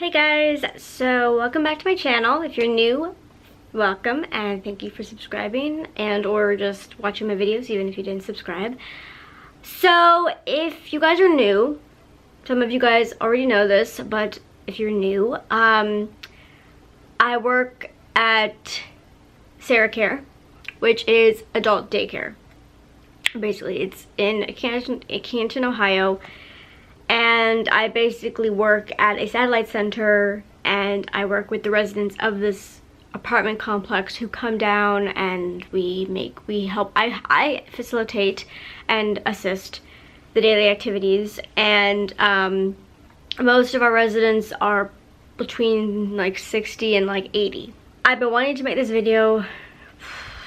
Hey guys, so welcome back to my channel. If you're new, welcome, and thank you for subscribing and or just watching my videos even if you didn't subscribe. So if you guys are new, some of you guys already know this, but if you're new, I work at SarahCare, which is adult daycare. Basically, it's in Canton, Ohio. And I basically work at a satellite center, and I work with the residents of this apartment complex who come down, and I facilitate and assist the daily activities. And most of our residents are between like 60 and like 80. I've been wanting to make this video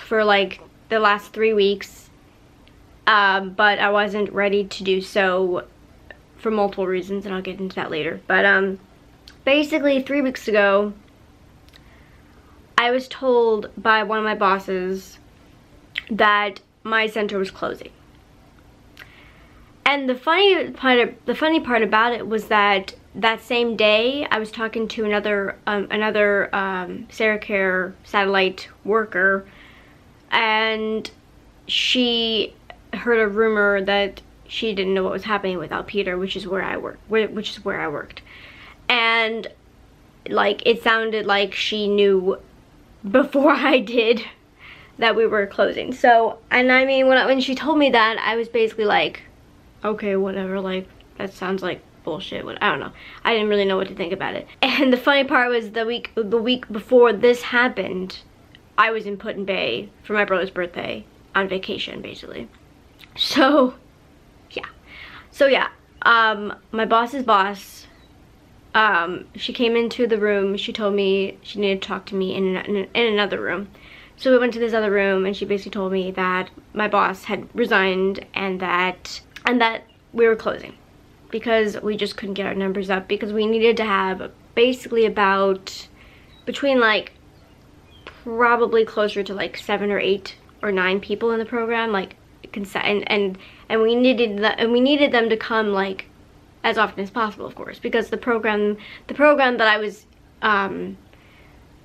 for like the last 3 weeks, but I wasn't ready to do so for multiple reasons, and I'll get into that later. But basically 3 weeks ago, I was told by one of my bosses that my center was closing. And the funny part about it was that same day I was talking to another SarahCare satellite worker, and she heard a rumor that she didn't know what was happening without Peter, which is where I worked. And like, it sounded like she knew before I did that we were closing. So, and I mean, when she told me that, I was basically like, okay, whatever, like, that sounds like bullshit. I don't know. I didn't really know what to think about it. And the funny part was the week before this happened, I was in Put-in-Bay for my brother's birthday on vacation, basically. So yeah, my boss's boss, she came into the room. She told me she needed to talk to me in another room. So we went to this other room, and she basically told me that my boss had resigned and that we were closing because we just couldn't get our numbers up, because we needed to have basically about between like probably closer to like 7 or 8 or 9 people in the program, like, and we needed them to come like as often as possible, of course, because the program that I was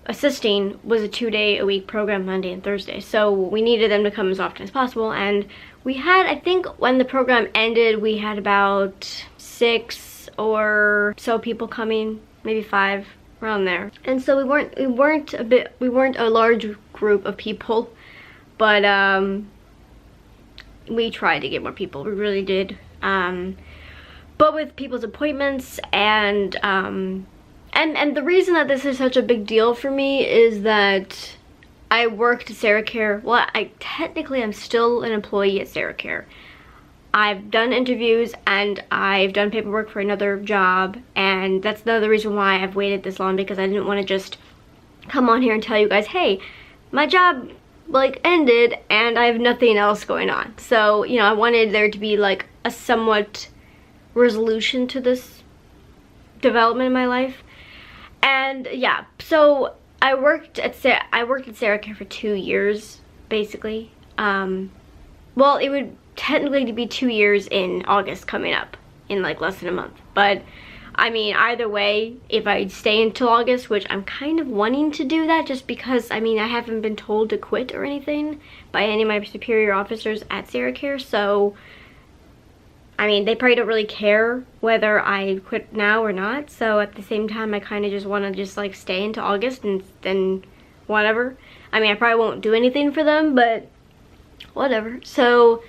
assisting was a 2-day-a-week program, Monday and Thursday. So we needed them to come as often as possible, and we had, I think when the program ended, we had about 6 or so people coming, maybe 5, around there. And so we weren't a large group of people, but we tried to get more people. We really did. But with people's appointments and the reason that this is such a big deal for me is that I worked at SarahCare. Well, I technically am still an employee at SarahCare. I've done interviews and I've done paperwork for another job, and that's another reason why I've waited this long, because I didn't want to just come on here and tell you guys, hey, my job like ended and I have nothing else going on. So, you know, I wanted there to be like a somewhat resolution to this development in my life. And yeah, so I worked at SarahCare for 2 years, basically. Well, it would technically be 2 years in August, coming up in like less than a month. But I mean, either way, if I stay until August, which I'm kind of wanting to do that just because, I mean, I haven't been told to quit or anything by any of my superior officers at SarahCare. So, I mean, they probably don't really care whether I quit now or not. So at the same time, I kind of just want to just like stay until August and then whatever. I mean, I probably won't do anything for them, but whatever. So,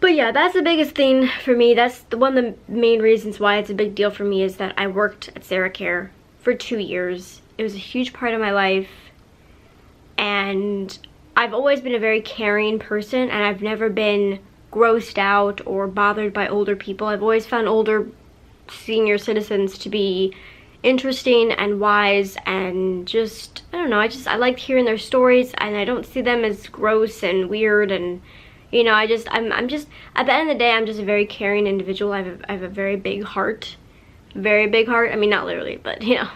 but yeah, that's the biggest thing for me. That's one of the main reasons why it's a big deal for me, is that I worked at SarahCare for 2 years. It was a huge part of my life, and I've always been a very caring person, and I've never been grossed out or bothered by older people. I've always found older senior citizens to be interesting and wise, and just, I don't know, I like hearing their stories, and I don't see them as gross and weird. And you know, I'm just, at the end of the day, I'm just a very caring individual. I have a very big heart. Very big heart. I mean, not literally, but, you know.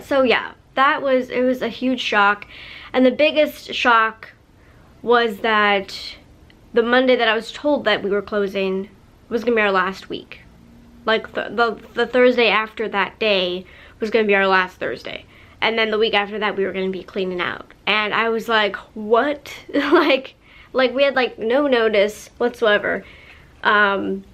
So, yeah, it was a huge shock. And the biggest shock was that the Monday that I was told that we were closing was going to be our last week. Like the Thursday after that day was gonna be our last Thursday. And then the week after that we were gonna be cleaning out. And I was like, what? like we had like no notice whatsoever. And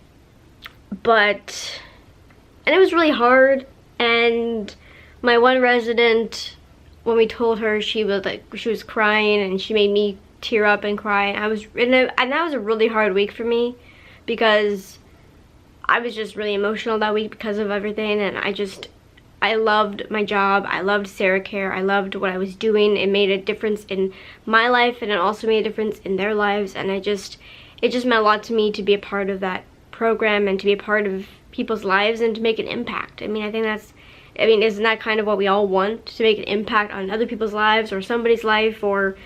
it was really hard. And my one resident, when we told her, she was crying, and she made me tear up and cry. And that was a really hard week for me, because I was just really emotional that week because of everything. And I loved my job. I loved SarahCare. I loved what I was doing. It made a difference in my life, and it also made a difference in their lives. And it just meant a lot to me to be a part of that program and to be a part of people's lives and to make an impact. I mean, isn't that kind of what we all want? To make an impact on other people's lives, or somebody's life, or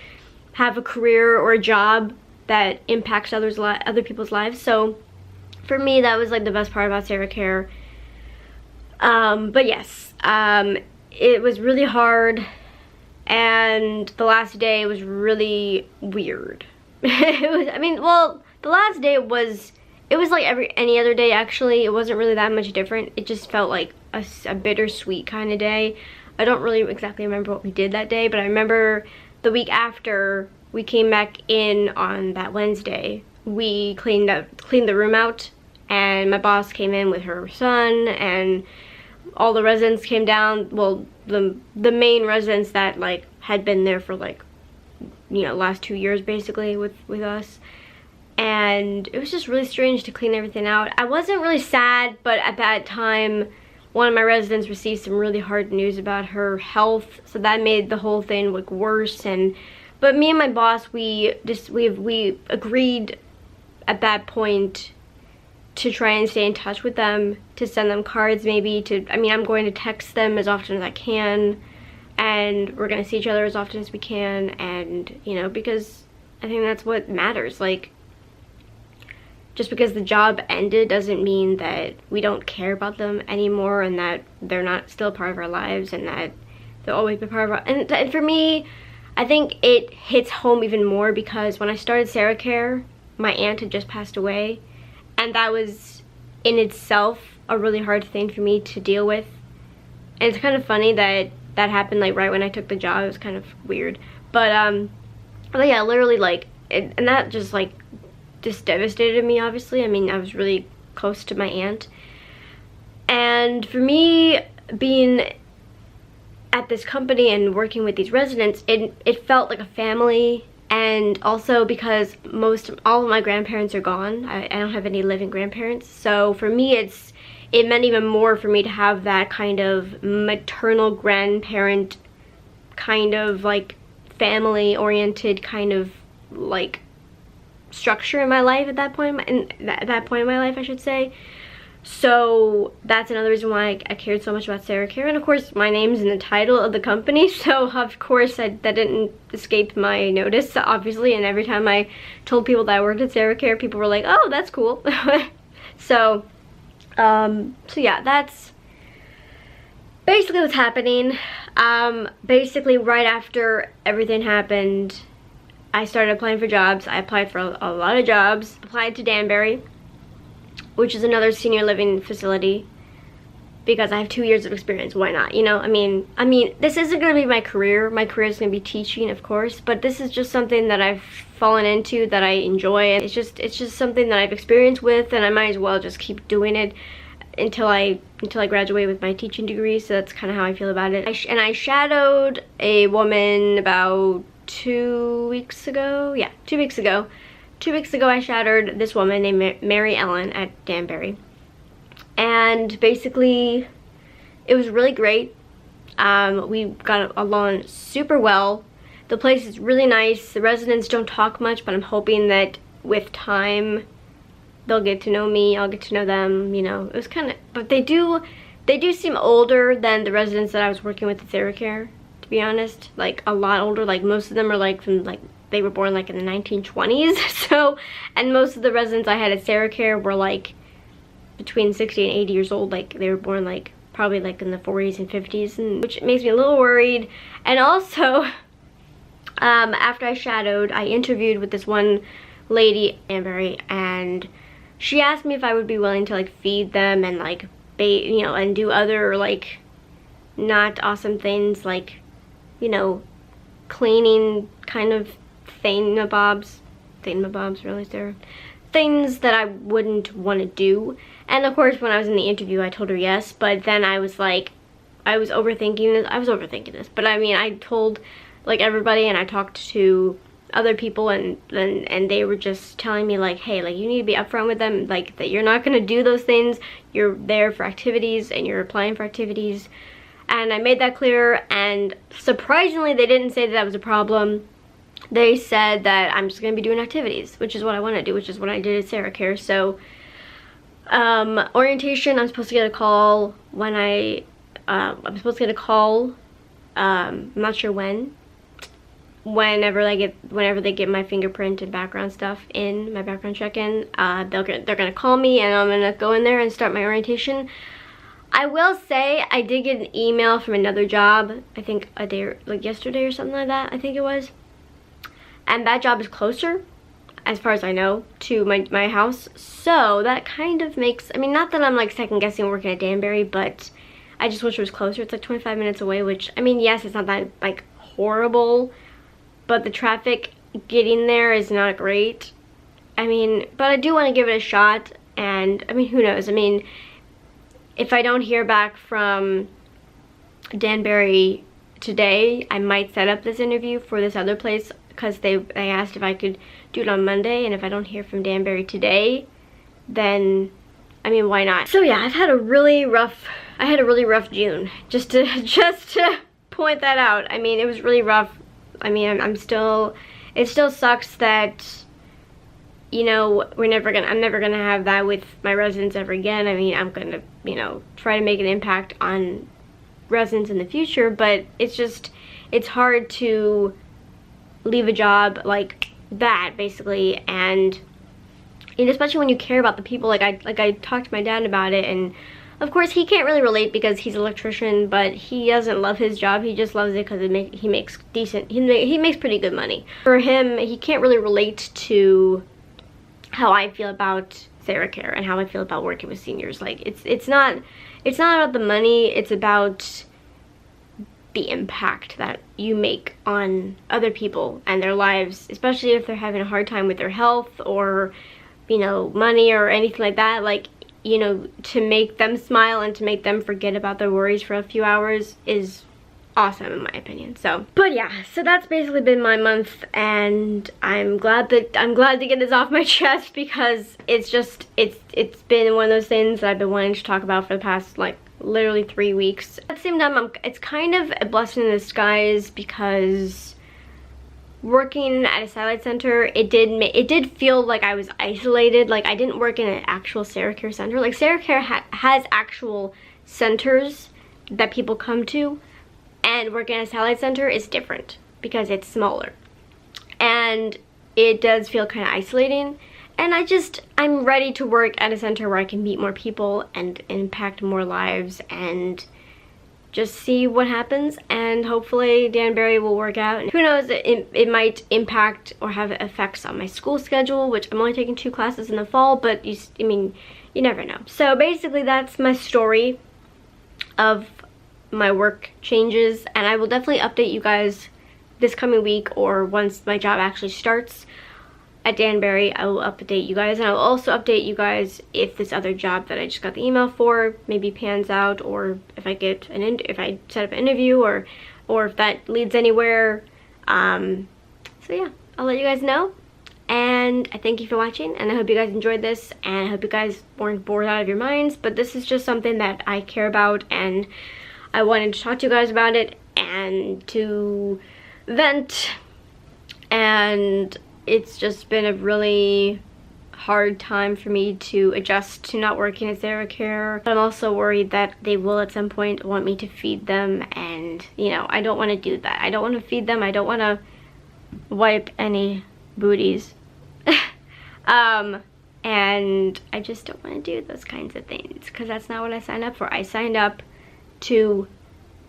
have a career or a job that impacts other people's lives. So for me, that was like the best part about SarahCare. But yes, it was really hard, and the last day was really weird. The last day it was like any other day, actually. It wasn't really that much different. It just felt like a bittersweet kind of day. I don't really exactly remember what we did that day, but I remember the week after we came back in on that Wednesday, we cleaned the room out, and my boss came in with her son, and all the residents came down. Well, the main residents that like had been there for like, you know, last 2 years basically with us. And it was just really strange to clean everything out. I wasn't really sad, but at that time, one of my residents received some really hard news about her health, so that made the whole thing look worse. But me and my boss, we agreed at that point to try and stay in touch with them, to send them cards maybe, I'm going to text them as often as I can, and we're gonna see each other as often as we can, and, you know, because I think that's what matters. Like, just because the job ended doesn't mean that we don't care about them anymore, and that they're not still part of our lives, and that they'll always be part of our, and for me, I think it hits home even more because when I started SarahCare, my aunt had just passed away, and that was in itself a really hard thing for me to deal with. And it's kind of funny that that happened like right when I took the job. It was kind of weird, but yeah, literally, like, and that just like just devastated me, obviously. I mean, I was really close to my aunt, and for me, being at this company and working with these residents, it felt like a family. And also because all of my grandparents are gone. I don't have any living grandparents, so for me it meant even more for me to have that kind of maternal grandparent kind of like family oriented kind of like structure in my life at that point in my life, I should say. So that's another reason why I cared so much about SarahCare. And of course, my name's in the title of the company, so of course that didn't escape my notice, obviously. And every time I told people that I worked at SarahCare, people were like, oh, that's cool. So yeah, that's basically what's happening. Basically right after everything happened, I started applying for jobs. I applied for a lot of jobs. Applied to Danbury, which is another senior living facility, because I have 2 years of experience. Why not? You know, I mean, this isn't going to be my career. My career is going to be teaching, of course, but this is just something that I've fallen into, that I enjoy. It's just something that I've experienced with, and I might as well just keep doing it until I graduate with my teaching degree. So that's kind of how I feel about it. And I shadowed a woman about 2 weeks ago. Yeah, 2 weeks ago. 2 weeks ago, I shadowed this woman named Mary Ellen at Danbury, and basically it was really great. We got along super well. The place is really nice. The residents don't talk much, but I'm hoping that with time they'll get to know me, I'll get to know them, you know. It was kind of, but they do seem older than the residents that I was working with at SarahCare, to be honest. Like a lot older. Like most of them are like from like, they were born like in the 1920s, so, and most of the residents I had at SarahCare were like between 60 and 80 years old. Like they were born like probably like in the 40s and 50s, and which makes me a little worried. And also, after I shadowed, I interviewed with this one lady at Danbury, and she asked me if I would be willing to like feed them and like bait, you know, and do other like not awesome things like, you know, cleaning kind of thingamabobs, really, Sarah? Things that I wouldn't want to do. And of course, when I was in the interview, I told her yes, but then I was like, I was overthinking this. But I mean, I told like everybody, and I talked to other people, and they were just telling me like, hey, like you need to be upfront with them, like that you're not gonna do those things. You're there for activities and you're applying for activities. And I made that clear, and surprisingly, they didn't say that that was a problem. They said that I'm just gonna be doing activities, which is what I want to do, which is what I did at SarahCare. So orientation, I'm supposed to get a call when I'm not sure when, whenever they get my fingerprint and background stuff in, my background check in. They're gonna call me, and I'm gonna go in there and start my orientation. I will say I did get an email from another job, I think a day, like yesterday or something like that, I think it was. And that job is closer, as far as I know, to my house. So that kind of makes, I mean, not that I'm like second guessing working at Danbury, but I just wish it was closer. It's like 25 minutes away, which, I mean, yes, it's not that like horrible, but the traffic getting there is not great. I mean, but I do want to give it a shot, and I mean, who knows? I mean, if I don't hear back from Danbury today, I might set up this interview for this other place, because they asked if I could do it on Monday, and if I don't hear from Danbury today, then, I mean, why not? So yeah, I had a really rough June, just to point that out. I mean, it was really rough. I mean, it still sucks that, you know, I'm never gonna have that with my residents ever again. I mean, I'm gonna, you know, try to make an impact on residents in the future, but it's hard to leave a job like that, basically, and especially when you care about the people. Like I talked to my dad about it, and of course he can't really relate because he's an electrician, but he doesn't love his job. He just loves it because he makes pretty good money. For him, he can't really relate to how I feel about SarahCare and how I feel about working with seniors. Like it's not about the money, it's about the impact that you make on other people and their lives, especially if they're having a hard time with their health or, you know, money or anything like that. Like, you know, to make them smile and to make them forget about their worries for a few hours is awesome, in my opinion. So, but yeah, so that's basically been my month, and I'm glad to get this off my chest, because it's been one of those things that I've been wanting to talk about for the past like literally 3 weeks. At the same time, it's kind of a blessing in disguise, because working at a satellite center, it did feel like I was isolated. Like I didn't work in an actual SarahCare center. Like SarahCare has actual centers that people come to, and working at a satellite center is different because it's smaller, and it does feel kind of isolating. And I'm ready to work at a center where I can meet more people and impact more lives and just see what happens. And hopefully Danbury will work out. And who knows, it might impact or have effects on my school schedule, which I'm only taking 2 classes in the fall, but I mean, you never know. So basically that's my story of my work changes, and I will definitely update you guys this coming week, or once my job actually starts at Danbury. I will update you guys, and I will also update you guys if this other job that I just got the email for maybe pans out, or if I get if I set up an interview, or if that leads anywhere. So yeah, I'll let you guys know, and I thank you for watching, and I hope you guys enjoyed this, and I hope you guys weren't bored out of your minds. But this is just something that I care about, and I wanted to talk to you guys about it and to vent. And it's just been a really hard time for me to adjust to not working at SarahCare. But I'm also worried that they will at some point want me to feed them, and you know, I don't want to do that. I don't want to feed them. I don't want to wipe any booties. And I just don't want to do those kinds of things, because that's not what I signed up for. I signed up to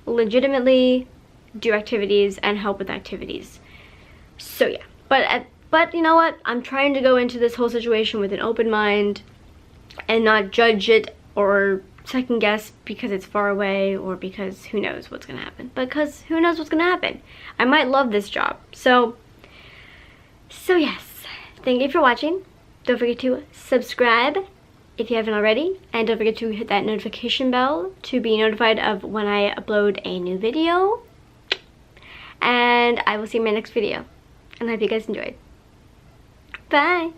legitimately do activities and help with activities. So yeah, but you know what, I'm trying to go into this whole situation with an open mind, and not judge it or second guess because it's far away or because who knows what's gonna happen. Because who knows what's gonna happen. I might love this job. So yes, thank you for watching. Don't forget to subscribe if you haven't already, and don't forget to hit that notification bell to be notified of when I upload a new video. And I will see you in my next video, and I hope you guys enjoyed. Bye!